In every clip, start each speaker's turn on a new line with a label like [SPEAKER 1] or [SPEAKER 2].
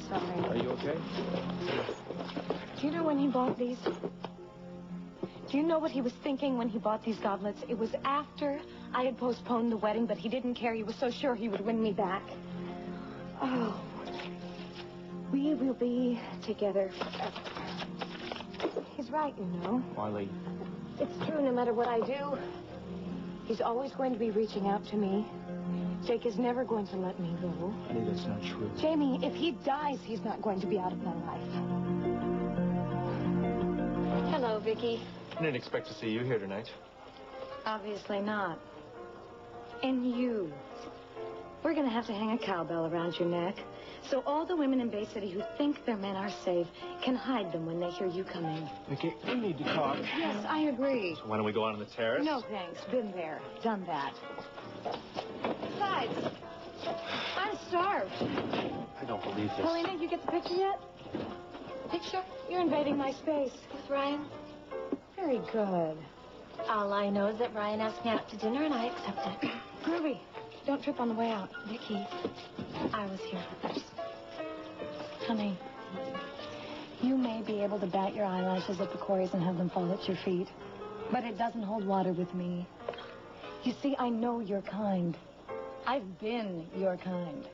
[SPEAKER 1] sorry.
[SPEAKER 2] Are you okay?
[SPEAKER 1] Do you know when he bought these? Do you know what he was thinking when he bought these goblets? It was after I had postponed the wedding, but he didn't care. He was so sure he would win me back. Oh, we will be together forever. He's right, you know.
[SPEAKER 2] Marley.
[SPEAKER 1] It's true, no matter what I do. He's always going to be reaching out to me. Jake is never going to let me go.
[SPEAKER 2] Honey, that's not true.
[SPEAKER 1] Jamie, if he dies, he's not going to be out of my life. Hello, Vicky.
[SPEAKER 2] I didn't expect to see you here tonight.
[SPEAKER 1] Obviously not. And you. We're going to have to hang a cowbell around your neck, so all the women in Bay City who think their men are safe can hide them when they hear you coming.
[SPEAKER 2] Vicky, we need to talk.
[SPEAKER 1] Yes, I agree.
[SPEAKER 2] So why don't we go out on the terrace?
[SPEAKER 1] No, thanks. Been there. Done that. Besides, I'm starved.
[SPEAKER 2] I don't believe this.
[SPEAKER 1] Paulina, you get the picture yet? Picture? You're invading my space.
[SPEAKER 3] With Ryan?
[SPEAKER 1] Very good.
[SPEAKER 3] All I know is that Ryan asked me out to dinner and I accepted.
[SPEAKER 1] Groovy. Don't trip on the way out.
[SPEAKER 3] Vicky, I was here first.
[SPEAKER 1] Honey, you may be able to bat your eyelashes at the quarries and have them fall at your feet, but it doesn't hold water with me. You see, I know your kind. I've been your kind.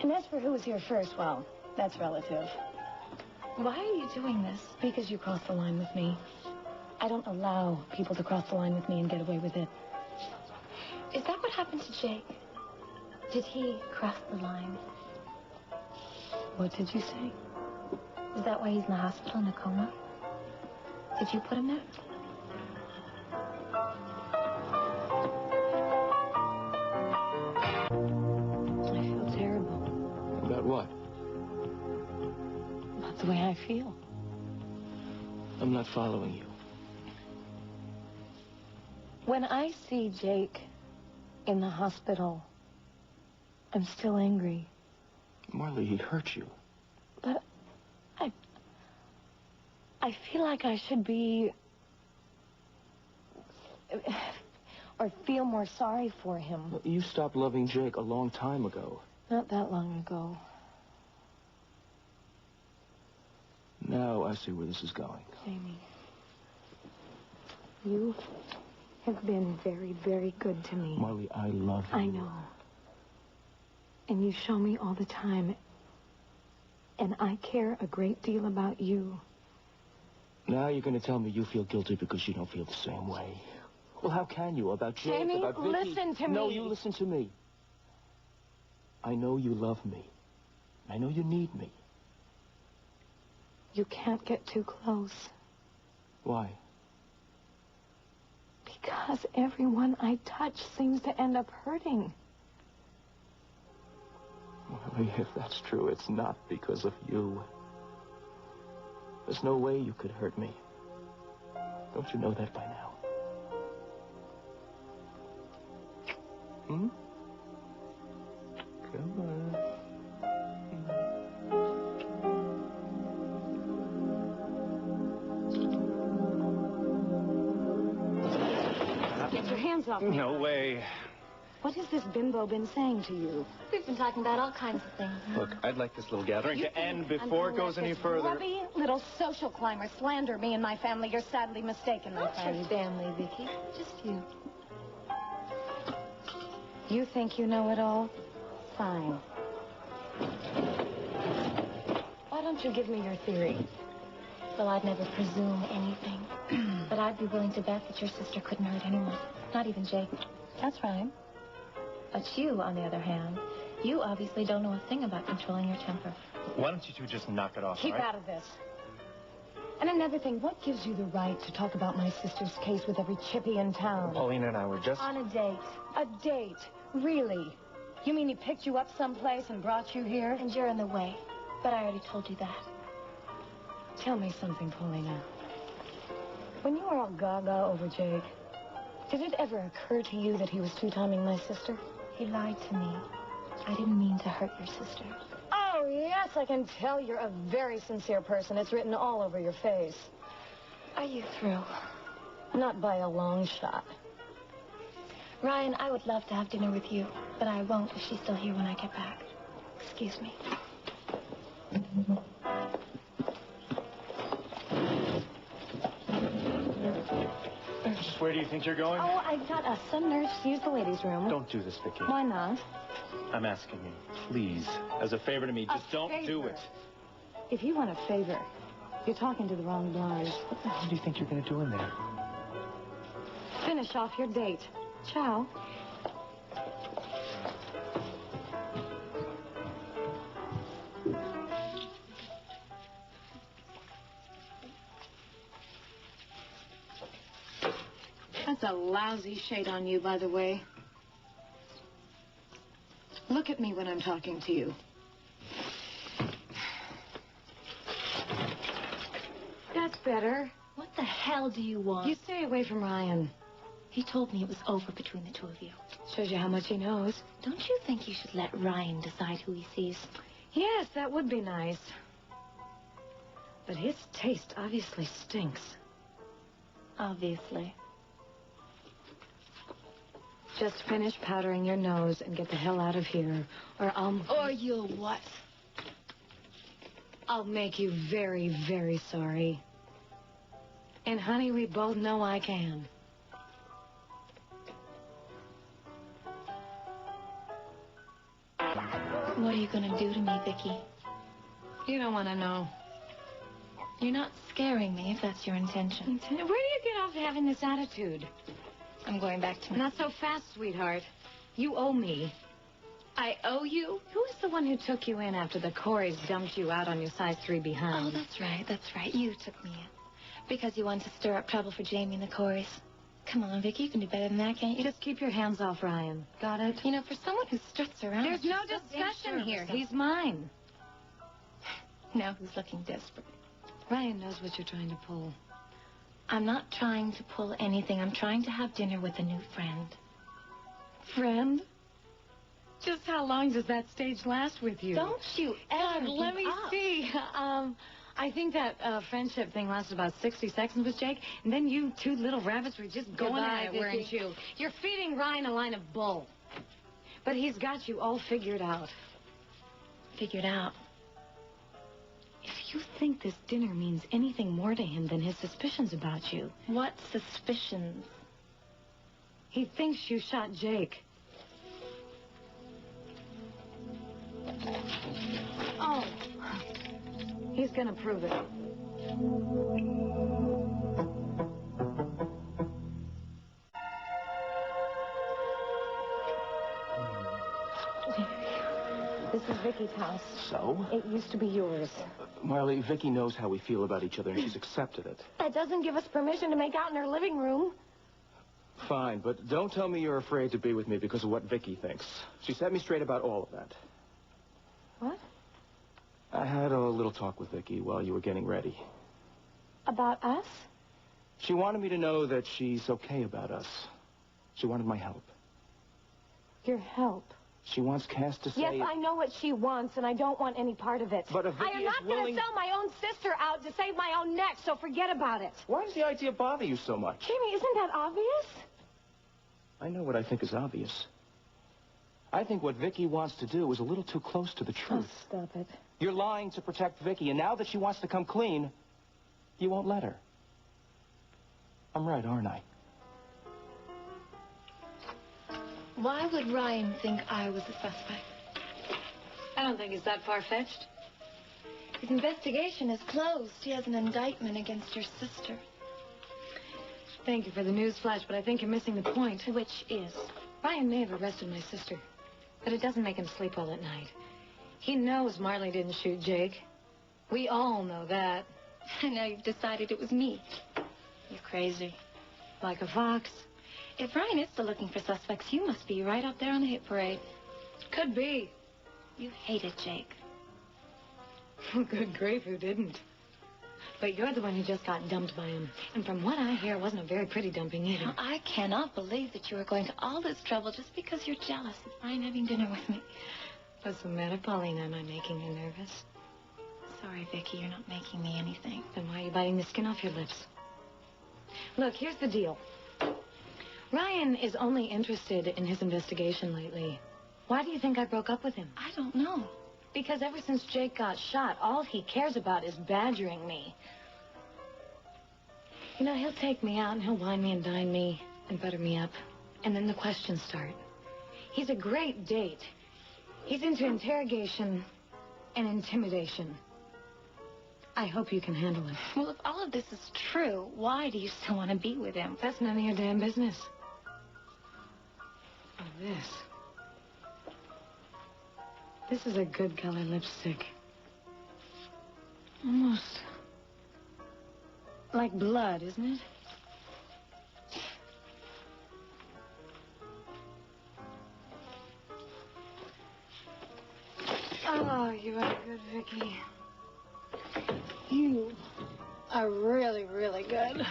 [SPEAKER 1] And as for who was here first, well, that's relative.
[SPEAKER 3] Why are you doing this?
[SPEAKER 1] Because you crossed the line with me. I don't allow people to cross the line with me and get away with it.
[SPEAKER 3] Is that what happened to Jake? Did he cross the line?
[SPEAKER 1] What did you say?
[SPEAKER 3] Is that why he's in the hospital in a coma? Did you put him there?
[SPEAKER 1] I feel terrible.
[SPEAKER 2] About what?
[SPEAKER 1] About the way I feel.
[SPEAKER 2] I'm not following you.
[SPEAKER 1] When I see Jake in the hospital, I'm still angry.
[SPEAKER 2] Marley, he hurt you.
[SPEAKER 1] But I feel like I should be... or feel more sorry for him.
[SPEAKER 2] Well, you stopped loving Jake a long time ago.
[SPEAKER 1] Not that long ago.
[SPEAKER 2] Now I see where this is going.
[SPEAKER 1] Jamie, you have been very, very good to me.
[SPEAKER 2] Marley, I love you.
[SPEAKER 1] I know. And you show me all the time. And I care a great deal about you.
[SPEAKER 2] Now you're going to tell me you feel guilty because you don't feel the same way. Well, how can you? About Jake,
[SPEAKER 1] Jamie,
[SPEAKER 2] about Vicky?
[SPEAKER 1] listen to me.
[SPEAKER 2] No, you listen to me. I know you love me. I know you need me.
[SPEAKER 1] You can't get too close.
[SPEAKER 2] Why?
[SPEAKER 1] Because everyone I touch seems to end up hurting.
[SPEAKER 2] Marley, if that's true, it's not because of you. There's no way you could hurt me. Don't you know that by now? Hmm? Come on.
[SPEAKER 1] Get your hands off me.
[SPEAKER 2] No way.
[SPEAKER 1] What has this bimbo been saying to you?
[SPEAKER 3] We've been talking about all kinds of things.
[SPEAKER 2] Look, I'd like this little gathering to end before it goes any further.
[SPEAKER 1] Grubby little social climber slander me and my family. You're sadly mistaken, my
[SPEAKER 3] Not
[SPEAKER 1] friend.
[SPEAKER 3] your family, Vicky. Just you.
[SPEAKER 1] You think you know it all? Fine. Why don't you give me your theory?
[SPEAKER 3] Well, I'd never presume anything. But I'd be willing to bet that your sister couldn't hurt anyone. Not even Jake.
[SPEAKER 1] That's right.
[SPEAKER 3] But you, on the other hand, you obviously don't know a thing about controlling your temper.
[SPEAKER 2] Why don't you two just knock it off,
[SPEAKER 1] Keep out of this. And another thing, what gives you the right to talk about my sister's case with every chippy in town?
[SPEAKER 2] Paulina and I were just...
[SPEAKER 3] On a date.
[SPEAKER 1] A date? Really? You mean he picked you up someplace and brought you here?
[SPEAKER 3] And you're in the way. But I already told you that.
[SPEAKER 1] Tell me something, Paulina. When you were all gaga over Jake, did it ever occur to you that he was two-timing my sister?
[SPEAKER 3] He lied to me. I didn't mean to hurt your sister.
[SPEAKER 1] Oh, yes, I can tell you're a very sincere person. It's written all over your face.
[SPEAKER 3] Are you through?
[SPEAKER 1] Not by a long shot.
[SPEAKER 3] Ryan, I would love to have dinner with you, but I won't if she's still here when I get back. Excuse me.
[SPEAKER 2] Just where do you think you're going?
[SPEAKER 1] Oh, I got some nurse to use the ladies' room.
[SPEAKER 2] Don't do this, Vicky.
[SPEAKER 1] Why not?
[SPEAKER 2] I'm asking you, please, as a favor to me, just don't do it.
[SPEAKER 1] If you want a favor, you're talking to the wrong blonde.
[SPEAKER 2] What the hell do you think you're going to do in there?
[SPEAKER 1] Finish off your date. Ciao. That's a lousy shade on you, by the way. Look at me when I'm talking to you. That's better.
[SPEAKER 3] What the hell do you want?
[SPEAKER 1] You stay away from Ryan.
[SPEAKER 3] He told me it was over between the two of you.
[SPEAKER 1] Shows you how much he knows.
[SPEAKER 3] Don't you think you should let Ryan decide who he sees?
[SPEAKER 1] Yes, that would be nice. But his taste obviously stinks.
[SPEAKER 3] Obviously.
[SPEAKER 1] Just finish powdering your nose and get the hell out of here, or I'll...
[SPEAKER 3] Or you'll what?
[SPEAKER 1] I'll make you very, very sorry. And, honey, we both know I can.
[SPEAKER 3] What are you going to do to me, Vicky?
[SPEAKER 1] You don't want to know.
[SPEAKER 3] You're not scaring me, if that's your intention.
[SPEAKER 1] Where do you get off having this attitude?
[SPEAKER 3] I'm going back to my...
[SPEAKER 1] Not so fast, sweetheart. You owe me.
[SPEAKER 3] I owe you?
[SPEAKER 1] Who is the one who took you in after the Coreys dumped you out on your size 3 behind?
[SPEAKER 3] Oh, that's right. You took me in. Because you wanted to stir up trouble for Jamie and the Coreys. Come on, Vicky, you can do better than that, can't you?
[SPEAKER 1] Just keep your hands off Ryan. Got it?
[SPEAKER 3] You know, for someone who struts around...
[SPEAKER 1] There's no discussion here. He's mine.
[SPEAKER 3] Now who's looking desperate?
[SPEAKER 1] Ryan knows what you're trying to pull.
[SPEAKER 3] I'm not trying to pull anything. I'm trying to have dinner with a new friend.
[SPEAKER 1] Friend? Just how long does that stage last with you?
[SPEAKER 3] Don't you ever
[SPEAKER 1] God, let me see. I think that friendship thing lasted about 60 seconds with Jake, and then you two little rabbits were just going at it, weren't you? You're feeding Ryan a line of bull. But he's got you all figured out.
[SPEAKER 3] Figured out?
[SPEAKER 1] If you think this dinner means anything more to him than his suspicions about you...
[SPEAKER 3] What suspicions?
[SPEAKER 1] He thinks you shot Jake. Oh. He's gonna prove it. This is Vicky's house.
[SPEAKER 2] So?
[SPEAKER 1] It used to be yours.
[SPEAKER 2] Marley, Vicky knows how we feel about each other, and she's accepted it.
[SPEAKER 1] That doesn't give us permission to make out in her living room.
[SPEAKER 2] Fine, but don't tell me you're afraid to be with me because of what Vicky thinks. She set me straight about all of that.
[SPEAKER 1] What?
[SPEAKER 2] I had a little talk with Vicky while you were getting ready.
[SPEAKER 1] About us?
[SPEAKER 2] She wanted me to know that she's okay about us. She wanted my help.
[SPEAKER 1] Your help?
[SPEAKER 2] She wants Cass to say...
[SPEAKER 1] Yes, I know what she wants, and I don't want any part of it.
[SPEAKER 2] But if Vicky
[SPEAKER 1] I am not going to sell my own sister out to save my own neck, so forget about it.
[SPEAKER 2] Why does the idea bother you so much?
[SPEAKER 1] Jamie, isn't that obvious?
[SPEAKER 2] I know what I think is obvious. I think what Vicky wants to do is a little too close to the truth.
[SPEAKER 1] Oh, stop it.
[SPEAKER 2] You're lying to protect Vicky, and now that she wants to come clean, you won't let her. I'm right, aren't I?
[SPEAKER 3] Why would Ryan think I was a suspect?
[SPEAKER 1] I don't think it's that far-fetched.
[SPEAKER 3] His investigation is closed. He has an indictment against your sister.
[SPEAKER 1] Thank you for the news flash, but I think you're missing the point.
[SPEAKER 3] Which is?
[SPEAKER 1] Ryan may have arrested my sister, but it doesn't make him sleep well at night. He knows Marley didn't shoot Jake. We all know that.
[SPEAKER 3] And now you've decided it was me. You're crazy.
[SPEAKER 1] Like a fox.
[SPEAKER 3] If Ryan is still looking for suspects, you must be right up there on the hit parade.
[SPEAKER 1] Could be.
[SPEAKER 3] You hated Jake.
[SPEAKER 1] Good grief, who didn't? But you're the one who just got dumped by him. And from what I hear, it wasn't a very pretty dumping either.
[SPEAKER 3] Now, I cannot believe that you are going to all this trouble just because you're jealous of Ryan having dinner with me.
[SPEAKER 1] What's the matter, Paulina? Am I making you nervous?
[SPEAKER 3] Sorry, Vicky, you're not making me anything.
[SPEAKER 1] Then why are you biting the skin off your lips? Look, here's the deal. Ryan is only interested in his investigation lately. Why do you think I broke up with him?
[SPEAKER 3] I don't know.
[SPEAKER 1] Because ever since Jake got shot, all he cares about is badgering me. You know, he'll take me out and he'll wine me and dine me and butter me up. And then the questions start. He's a great date. He's into interrogation and intimidation. I hope you can handle it.
[SPEAKER 3] Well, if all of this is true, why do you still want to be with him?
[SPEAKER 1] That's none of your damn business. Oh, this is a good color lipstick. Almost like blood, isn't it? Oh, you are good, Vicky. You are really, really good.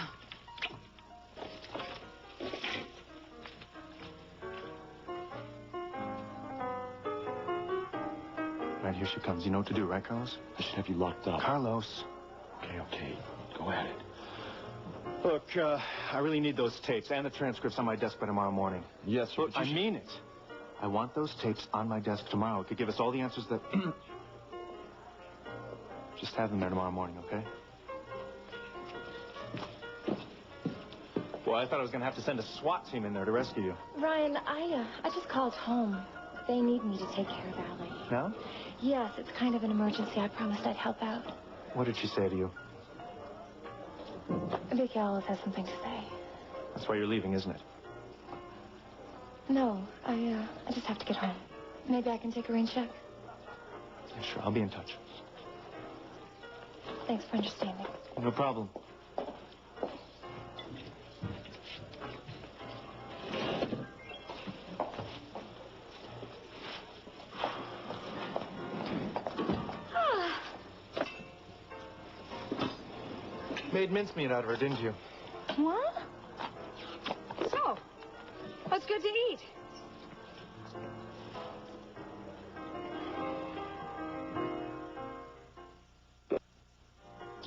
[SPEAKER 2] Right, here she comes. You know what to do, right, Carlos?
[SPEAKER 4] I should have you locked up.
[SPEAKER 2] Carlos.
[SPEAKER 4] Okay. Go at it.
[SPEAKER 2] Look, I really need those tapes and the transcripts on my desk by tomorrow morning.
[SPEAKER 4] Yes, sir.
[SPEAKER 2] Look, I mean it. I want those tapes on my desk tomorrow. It could give us all the answers that... Just have them there tomorrow morning, okay? Well, I thought I was going to have to send a SWAT team in there to rescue you.
[SPEAKER 3] Ryan, I just called home. They need me to take care of Allie.
[SPEAKER 2] No?
[SPEAKER 3] Yes, it's kind of an emergency. I promised I'd help out.
[SPEAKER 2] What did she say to you?
[SPEAKER 3] Vicky always has something to say.
[SPEAKER 2] That's why you're leaving, isn't it?
[SPEAKER 3] No, I just have to get home. Maybe I can take a rain check.
[SPEAKER 2] Yeah, sure. I'll be in touch.
[SPEAKER 3] Thanks for understanding.
[SPEAKER 2] No problem. Made mincemeat out of her, didn't you?
[SPEAKER 1] What? So, what's good to eat?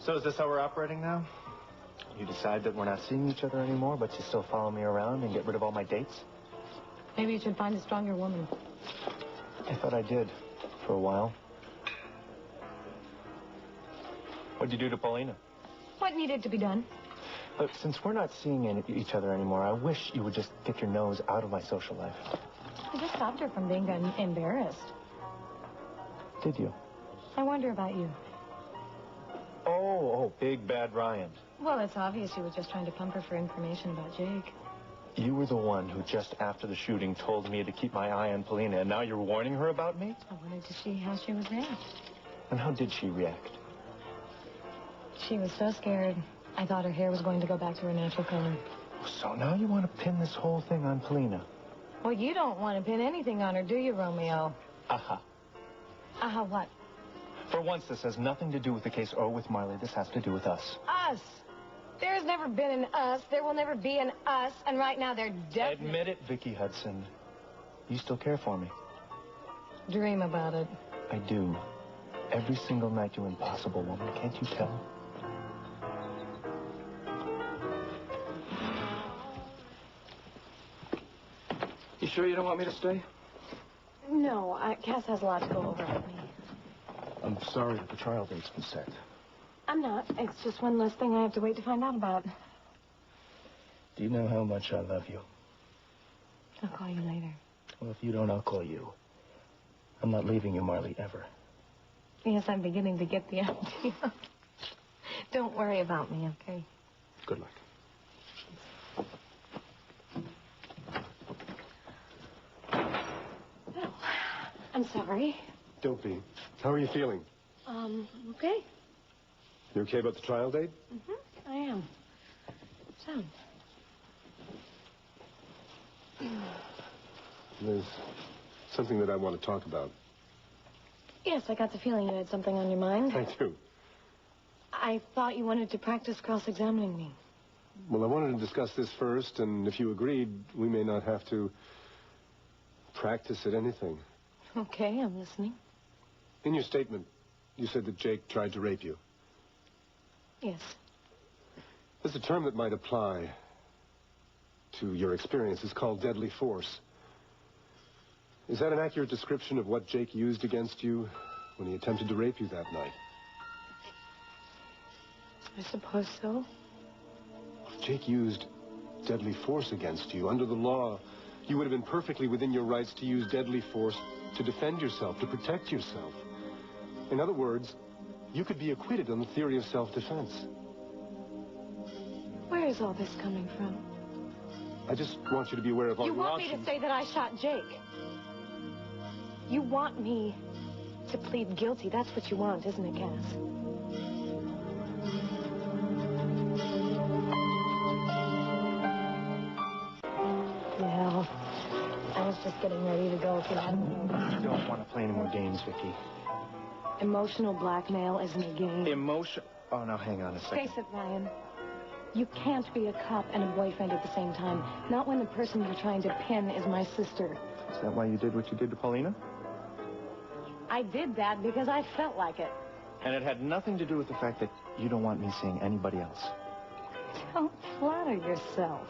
[SPEAKER 2] So is this how we're operating now? You decide that we're not seeing each other anymore, but you still follow me around and get rid of all my dates?
[SPEAKER 1] Maybe you should find a stronger woman.
[SPEAKER 2] I thought I did, for a while. What'd you do to Paulina?
[SPEAKER 1] What needed to be done?
[SPEAKER 2] Look, since we're not seeing each other anymore, I wish you would just get your nose out of my social life.
[SPEAKER 1] I just stopped her from being embarrassed.
[SPEAKER 2] Did you?
[SPEAKER 1] I wonder about you.
[SPEAKER 2] Oh, big bad Ryan.
[SPEAKER 1] Well, it's obvious you were just trying to pump her for information about Jake.
[SPEAKER 2] You were the one who just after the shooting told me to keep my eye on Paulina, and now you're warning her about me?
[SPEAKER 1] I wanted to see how she would react.
[SPEAKER 2] And how did she react?
[SPEAKER 1] She was so scared. I thought her hair was going to go back to her natural color.
[SPEAKER 2] So now you want to pin this whole thing on Paulina?
[SPEAKER 1] Well, you don't want to pin anything on her, do you, Romeo?
[SPEAKER 2] Aha.
[SPEAKER 1] Aha, what?
[SPEAKER 2] For once, this has nothing to do with the case or with Marley. This has to do with us.
[SPEAKER 1] Us. There's never been an us. There will never be an us. And right now, they're definitely...
[SPEAKER 2] Admit it, Vicky Hudson. You still care for me.
[SPEAKER 1] Dream about it.
[SPEAKER 2] I do. Every single night, you impossible woman. Can't you tell? You sure you don't want me to stay?
[SPEAKER 1] No, Cass has a lot to go over with me.
[SPEAKER 4] I'm sorry that the trial date's been set.
[SPEAKER 1] I'm not. It's just one less thing I have to wait to find out about.
[SPEAKER 2] Do you know how much I love you?
[SPEAKER 1] I'll call you later.
[SPEAKER 2] Well, if you don't, I'll call you. I'm not leaving you, Marley, ever.
[SPEAKER 1] Yes, I'm beginning to get the idea. Don't worry about me, okay?
[SPEAKER 4] Good luck.
[SPEAKER 1] Well, I'm sorry.
[SPEAKER 4] Don't be. How are you feeling?
[SPEAKER 1] Okay.
[SPEAKER 4] You okay about the trial date?
[SPEAKER 1] I am. So,
[SPEAKER 4] There's something that I want to talk about.
[SPEAKER 1] yes, I got the feeling you had something on your mind.
[SPEAKER 4] I do.
[SPEAKER 1] I thought you wanted to practice cross-examining me.
[SPEAKER 4] Well, I wanted to discuss this first, and if you agreed, we may not have to practice at anything.
[SPEAKER 1] Okay, I'm listening.
[SPEAKER 4] In your statement, you said that Jake tried to rape you.
[SPEAKER 1] Yes.
[SPEAKER 4] There's a term that might apply to your experience. It's called deadly force. Is that an accurate description of what Jake used against you when he attempted to rape you that night.
[SPEAKER 1] I suppose so.
[SPEAKER 4] If Jake used deadly force against you, under the law, you would have been perfectly within your rights to use deadly force to defend yourself, to protect yourself. In other words, you could be acquitted on the theory of self-defense.
[SPEAKER 1] Where is all this coming from?
[SPEAKER 4] I just want you to be aware of all
[SPEAKER 1] You
[SPEAKER 4] your
[SPEAKER 1] want
[SPEAKER 4] options.
[SPEAKER 1] me to say that I shot Jake? You want me to plead guilty? That's what you want, isn't it, Cass? Well, I was just getting ready to go if you hadn't.
[SPEAKER 2] I don't want to play any more games, Vicky.
[SPEAKER 1] Emotional blackmail isn't a game.
[SPEAKER 2] Emotion... Oh, now, hang on a second.
[SPEAKER 1] Face it, Ryan. You can't be a cop and a boyfriend at the same time. Not when the person you're trying to pin is my sister.
[SPEAKER 2] Is that why you did what you did to Paulina?
[SPEAKER 1] I did that because I felt like it.
[SPEAKER 2] And it had nothing to do with the fact that you don't want me seeing anybody else.
[SPEAKER 1] Don't flatter yourself.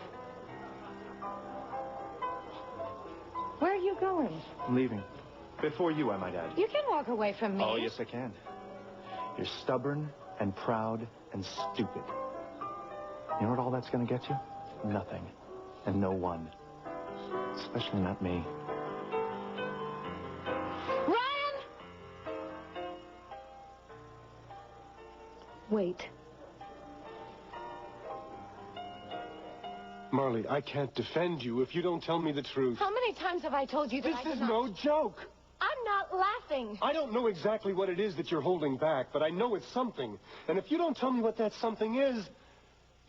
[SPEAKER 1] Where are you going?
[SPEAKER 2] I'm leaving. Before you, I might add.
[SPEAKER 1] You can walk away from me.
[SPEAKER 2] Oh, yes, I can. You're stubborn and proud and stupid. You know what all that's going to get you? Nothing. And no one. Especially not me.
[SPEAKER 1] Ryan! Wait.
[SPEAKER 4] Marley, I can't defend you if you don't tell me the truth.
[SPEAKER 1] How many times have I told you that I
[SPEAKER 4] This is
[SPEAKER 1] did not...
[SPEAKER 4] no joke.
[SPEAKER 1] I'm not laughing.
[SPEAKER 4] I don't know exactly what it is that you're holding back, but I know it's something. And if you don't tell me what that something is,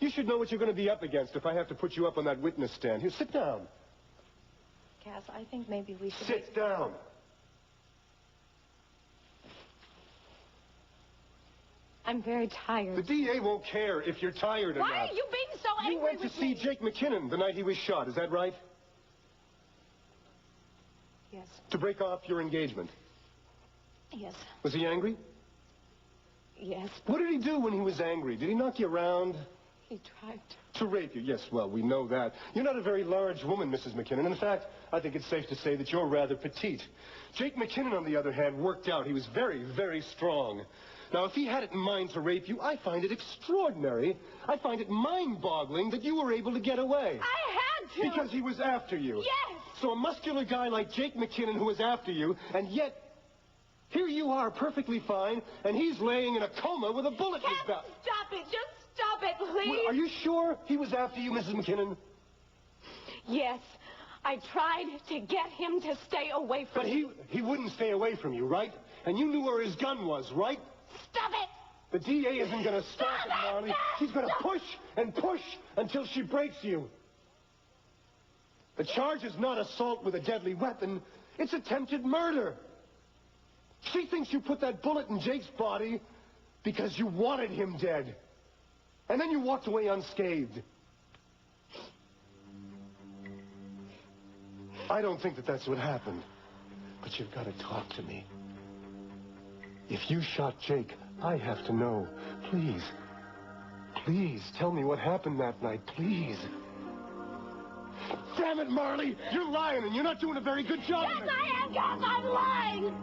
[SPEAKER 4] you should know what you're going to be up against if I have to put you up on that witness stand. Here, sit down.
[SPEAKER 1] Cass, I think maybe we should...
[SPEAKER 4] Sit down.
[SPEAKER 1] I'm very tired.
[SPEAKER 4] The DA won't care if you're tired or
[SPEAKER 1] Why
[SPEAKER 4] not.
[SPEAKER 1] are you being so angry
[SPEAKER 4] You went to
[SPEAKER 1] with
[SPEAKER 4] see
[SPEAKER 1] me?
[SPEAKER 4] Jake McKinnon the night he was shot, is that right?
[SPEAKER 1] Yes.
[SPEAKER 4] To break off your engagement.
[SPEAKER 1] Yes.
[SPEAKER 4] Was he angry?
[SPEAKER 1] Yes.
[SPEAKER 4] What did he do when he was angry? Did he knock you around?
[SPEAKER 1] He tried to.
[SPEAKER 4] To rape you, yes, well, we know that. You're not a very large woman, Mrs. McKinnon. In fact, I think it's safe to say that you're rather petite. Jake McKinnon, on the other hand, worked out. He was very, very strong. Now, if he had it in mind to rape you, I find it extraordinary. I find it mind-boggling that you were able to get away.
[SPEAKER 1] I had to!
[SPEAKER 4] Because he was after you.
[SPEAKER 1] Yes!
[SPEAKER 4] So a muscular guy like Jake McKinnon who was after you, and yet, here you are perfectly fine, and he's laying in a coma with a bullet in his
[SPEAKER 1] Can't
[SPEAKER 4] back.
[SPEAKER 1] stop it! Just stop it, please!
[SPEAKER 4] Well, are you sure he was after you, Mrs. McKinnon?
[SPEAKER 1] Yes. I tried to get him to stay away from
[SPEAKER 4] But
[SPEAKER 1] me.
[SPEAKER 4] he wouldn't stay away from you, right? And you knew where his gun was, right?
[SPEAKER 1] Stop it!
[SPEAKER 4] The DA isn't going to stop it, Marley. She's going to push and push until she breaks you. The charge is not assault with a deadly weapon. It's attempted murder. She thinks you put that bullet in Jake's body because you wanted him dead. And then you walked away unscathed. I don't think that that's what happened. But you've got to talk to me. If you shot Jake, I have to know. Please. Please, tell me what happened that night, please. Damn it, Marley! You're lying and you're not doing a very good job.
[SPEAKER 1] Yes, I am, Cass! I'm lying!